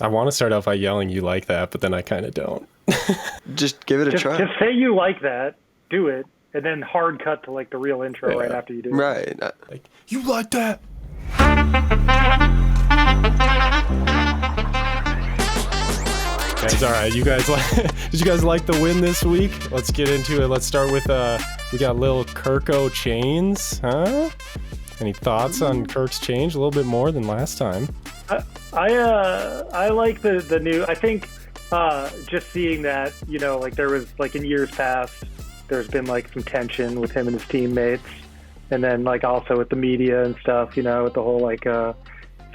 I want to start out by yelling "you like that," but then I kind of don't. Just give it a try. Just say you like that, do it, and then hard cut to like the real intro right after you do it. Right. Like, you like that? Guys, all right. You guys did you guys like the win this week? Let's get into it. Let's start with we got Lil Kirko Chains, huh? Any thoughts on Kirk's change? A little bit more than last time. I like the new. I think just seeing that, you know, like there was like in years past, there's been like some tension with him and his teammates, and then like also with the media and stuff, you know, with the whole like his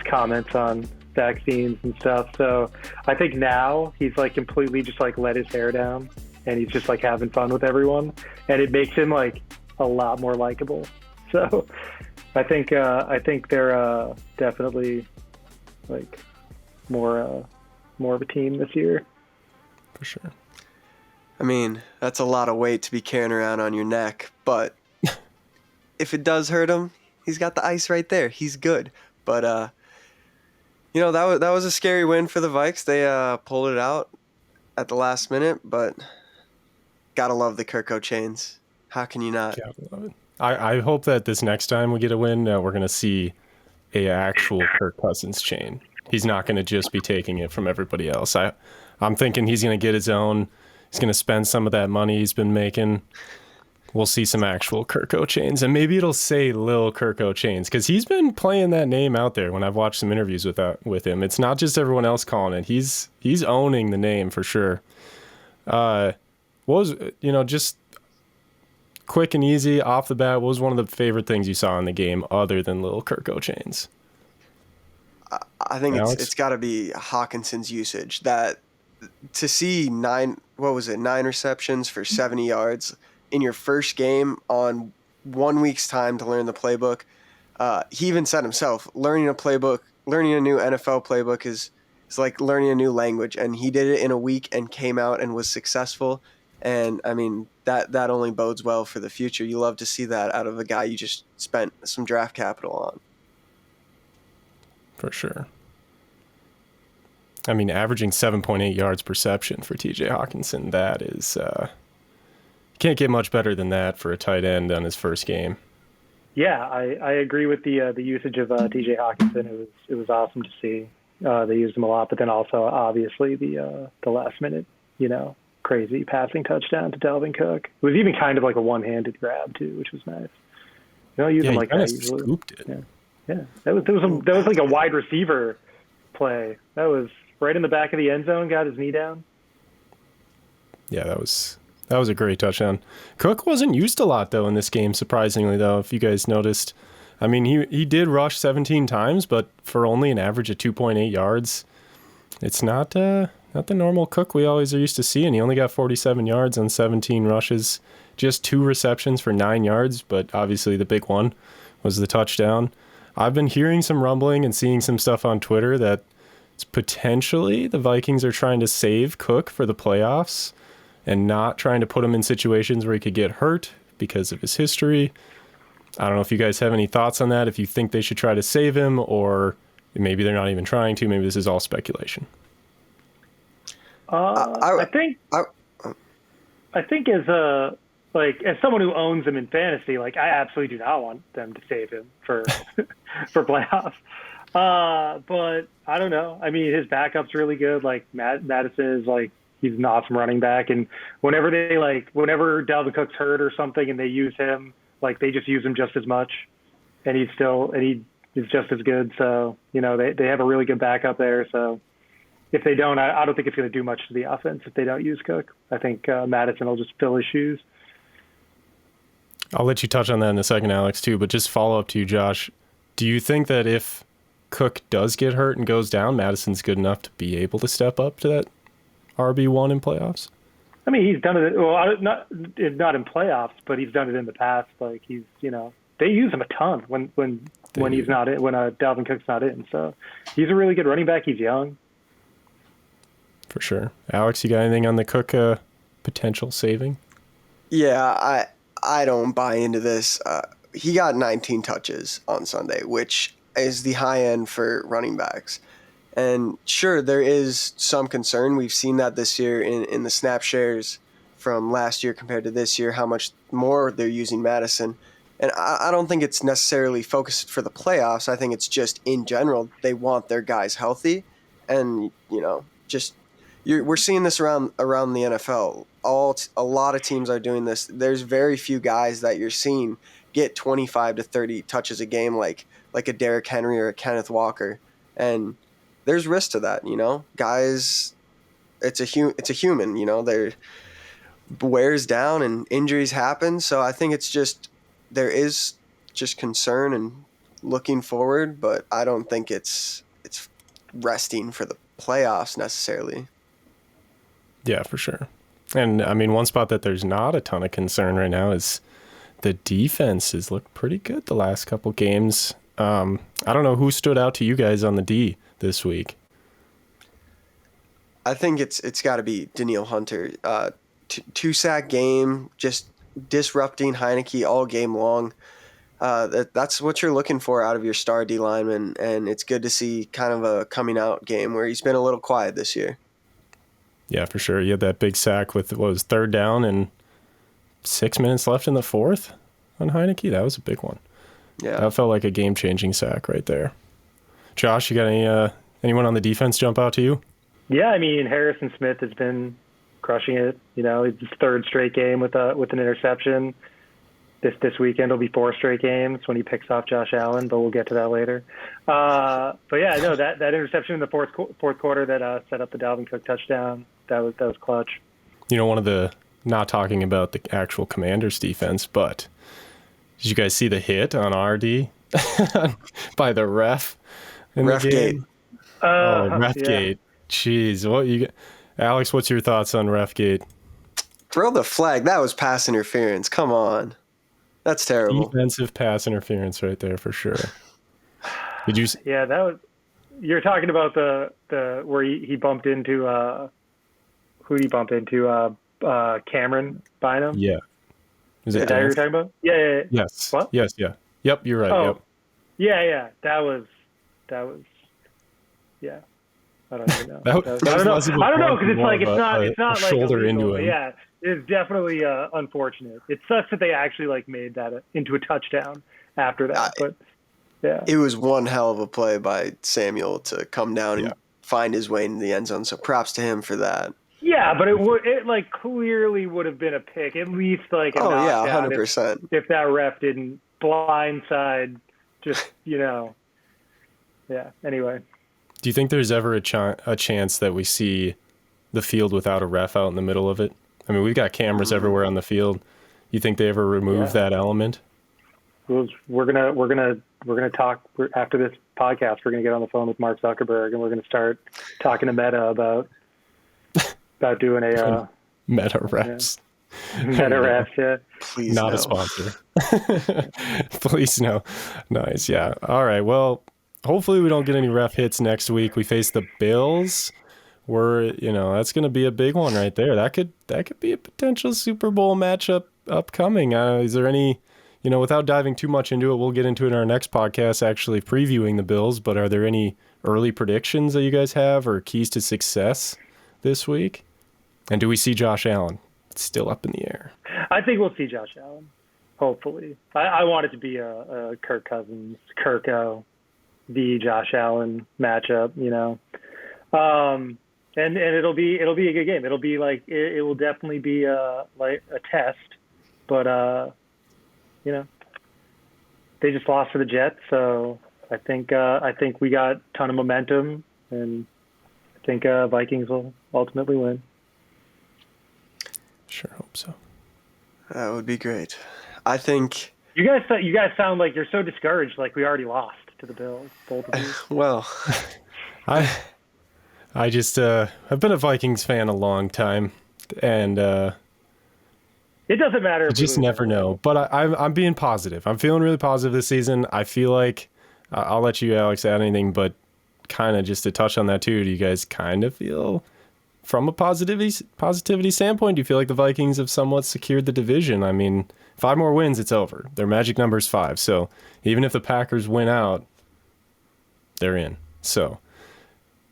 comments on vaccines and stuff. So I think now he's like completely just like let his hair down and he's just like having fun with everyone, and it makes him like a lot more likable. So I think they're definitely like more of a team this year. For sure. I mean, that's a lot of weight to be carrying around on your neck, but if it does hurt him, he's got the ice right there. He's good. But you know, that was a scary win for the Vikes. They pulled it out at the last minute, but gotta love the Kirko Chains. How can you not? Gotta love it. I hope that this next time we get a win, we're gonna see a actual Kirk Cousins chain. He's not gonna just be taking it from everybody else. I'm thinking he's gonna get his own. He's gonna spend some of that money he's been making. We'll see some actual Kirko chains, and maybe it'll say Lil Kirko Chains, because he's been playing that name out there when I've watched some interviews with him. It's not just everyone else calling it. He's owning the name for sure. What was, you know, just quick and easy off the bat, what was one of the favorite things you saw in the game other than Lil Kirko Chains? I think it's got to be Hockenson's usage. That to see nine receptions for 70 yards in your first game on 1 week's time to learn the playbook. He even said himself, learning a new NFL playbook is like learning a new language, and he did it in a week and came out and was successful. And I mean, that only bodes well for the future. You love to see that out of a guy you just spent some draft capital on. For sure. I mean, averaging 7.8 yards per reception for TJ Hockenson, that is, can't get much better than that for a tight end on his first game. Yeah, I agree with the usage of TJ Hockenson. It was awesome to see. They used him a lot, but then also obviously the last minute, you know, crazy passing touchdown to Dalvin Cook. It was even kind of like a one-handed grab too, which was nice. You don't use him like that usually. Scooped it. Yeah. That was like a wide receiver play. That was right in the back of the end zone. Got his knee down. Yeah, that was a great touchdown. Cook wasn't used a lot though in this game, surprisingly though. If you guys noticed, I mean, he did rush 17 times, but for only an average of 2.8 yards, it's not the normal Cook we always are used to seeing. He only got 47 yards on 17 rushes, just 2 receptions for 9 yards, but obviously the big one was the touchdown. I've been hearing some rumbling and seeing some stuff on Twitter that it's potentially the Vikings are trying to save Cook for the playoffs and not trying to put him in situations where he could get hurt because of his history. I don't know if you guys have any thoughts on that, if you think they should try to save him, or maybe they're not even trying to. Maybe this is all speculation. I think as someone who owns him in fantasy, like I absolutely do not want them to save him for for playoffs. But I don't know. I mean, his backup's really good. Like Madison is like, he's an awesome running back, and whenever Dalvin Cook's hurt or something and they use him, like they just use him just as much, and he is just as good. So, you know, they have a really good backup there. So if they don't, I don't think it's going to do much to the offense if they don't use Cook. I think Madison will just fill his shoes. I'll let you touch on that in a second, Alex, too, but just follow up to you, Josh. Do you think that if Cook does get hurt and goes down, Madison's good enough to be able to step up to that RB1 in playoffs? I mean, he's done it. Well, not in playoffs, but he's done it in the past. Like he's, you know, they use him a ton when he's not in, when Dalvin Cook's not in. So he's a really good running back. He's young. For sure. Alex, you got anything on the Cook potential saving? Yeah, I don't buy into this. He got 19 touches on Sunday, which is the high end for running backs. And sure, there is some concern. We've seen that this year in the snap shares from last year compared to this year, how much more they're using Madison. And I don't think it's necessarily focused for the playoffs. I think it's just in general, they want their guys healthy. And, we're seeing this around the NFL. A lot of teams are doing this. There's very few guys that you're seeing get 25 to 30 touches a game like a Derrick Henry or a Kenneth Walker. And there's risk to that, Guys, it's a human, they're wears down and injuries happen. So I think there is just concern and looking forward, but I don't think it's resting for the playoffs necessarily. Yeah, for sure. And I mean, one spot that there's not a ton of concern right now is the defense has looked pretty good the last couple games. I don't know who stood out to you guys on the D this week. I think it's got to be Daniil Hunter. 2-sack game, just disrupting Heineke all game long. That's what you're looking for out of your star D lineman, and it's good to see kind of a coming out game where he's been a little quiet this year. Yeah, for sure. You had that big sack with what was third down and 6 minutes left in the fourth on Heineke. That was a big one. Yeah, that felt like a game-changing sack right there. Josh, you got anyone on the defense jump out to you? Yeah, I mean, Harrison Smith has been crushing it. It's his third straight game with an interception. This weekend will be 4 straight games when he picks off Josh Allen, but we'll get to that later. But yeah, no, that interception in the fourth quarter that set up the Dalvin Cook touchdown, that was clutch. One of the, not talking about the actual Commanders defense, but did you guys see the hit on RD by the ref in the game? Refgate. Yeah. Jeez, Alex, what's your thoughts on Refgate? Throw the flag. That was pass interference. Come on. That's terrible. Defensive pass interference right there for sure. Did you? Yeah, that was. You're talking about the where he bumped into who did he bump into? Cameron Bynum. Yeah. Is that what you're talking about? Yeah. Yes. What? Yes. Yeah. Yep. You're right. Oh. Yep. Yeah. That was. Yeah. I don't even know. I don't know because it's not like shoulder illegal, into him. Yeah, it's definitely unfortunate. It sucks that they actually made that into a touchdown after that. But yeah, it was one hell of a play by Samuel to come down and find his way into the end zone. So props to him for that. Yeah, but it clearly would have been a pick, at least a knockdown 100%. If that ref didn't blindside, just Yeah. Anyway. Do you think there's ever a chance that we see the field without a ref out in the middle of it? I mean, we've got cameras everywhere on the field. You think they ever remove that element? We're gonna talk after this podcast. We're gonna get on the phone with Mark Zuckerberg and we're gonna start talking to Meta about doing a Meta refs. Meta refs, yeah. Please not no. a sponsor. Please no. Nice, yeah. All right. Well, hopefully we don't get any ref hits next week. We face the Bills. That's going to be a big one right there. That could be a potential Super Bowl matchup upcoming. Is there any, without diving too much into it, we'll get into it in our next podcast, actually previewing the Bills, but are there any early predictions that you guys have or keys to success this week? And do we see Josh Allen? It's still up in the air. I think we'll see Josh Allen, hopefully. I want it to be a Kirk Cousins, Kirko, the Josh Allen matchup, and it'll be a good game. It'll be it will definitely be a test, but they just lost to the Jets, so I think we got a ton of momentum, and I think Vikings will ultimately win. Sure hope so. That would be great. I think you guys sound like you're so discouraged, like we already lost to the Bills, both of you. Well, I just I've been a Vikings fan a long time, and it doesn't matter. You just never know. But I'm being positive. I'm feeling really positive this season. I feel like I'll let you, Alex, add anything, but kind of just to touch on that too. Do you guys kind of feel, from a positivity standpoint, do you feel like the Vikings have somewhat secured the division? I mean, 5 more wins, it's over. Their magic number is 5. So even if the Packers win out, they're in. So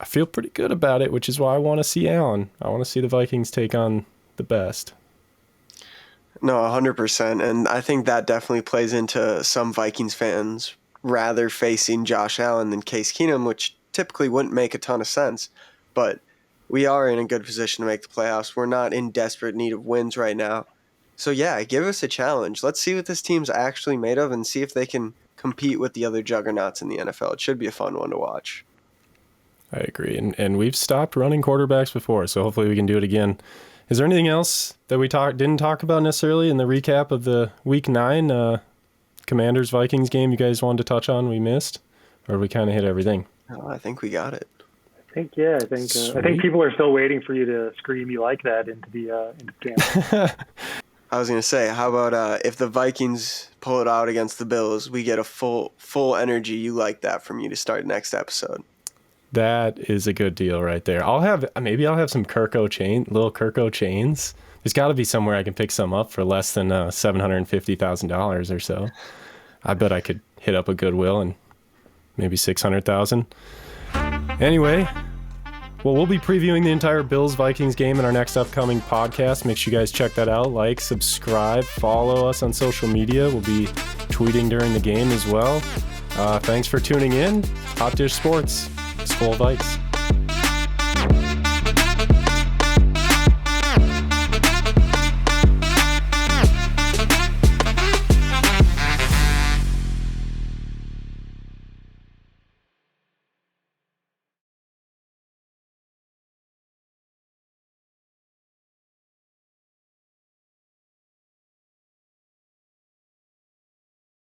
I feel pretty good about it, which is why I want to see Allen. I want to see the Vikings take on the best. No, 100%. And I think that definitely plays into some Vikings fans rather facing Josh Allen than Case Keenum, which typically wouldn't make a ton of sense. But we are in a good position to make the playoffs. We're not in desperate need of wins right now. So, yeah, give us a challenge. Let's see what this team's actually made of and see if they can compete with the other juggernauts in the NFL. It should be a fun one to watch. I agree. And we've stopped running quarterbacks before, so hopefully we can do it again. Is there anything else that we didn't talk about necessarily in the recap of the Week 9 Commanders-Vikings game you guys wanted to touch on we missed? Or we kind of hit everything? Oh, I think we got it. I think people are still waiting for you to scream "you like that" into the camera. I was going to say, how about if the Vikings pull it out against the Bills, we get a full energy "you like that" from you to start next episode. That is a good deal right there. Maybe I'll have some Lil Kirko chains. There's got to be somewhere I can pick some up for less than $750,000 or so. I bet I could hit up a Goodwill and maybe $600,000. Anyway, well, we'll be previewing the entire Bills-Vikings game in our next upcoming podcast. Make sure you guys check that out. Like, subscribe, follow us on social media. We'll be tweeting during the game as well. Thanks for tuning in. Hot Dish Sports. Skol Vikes.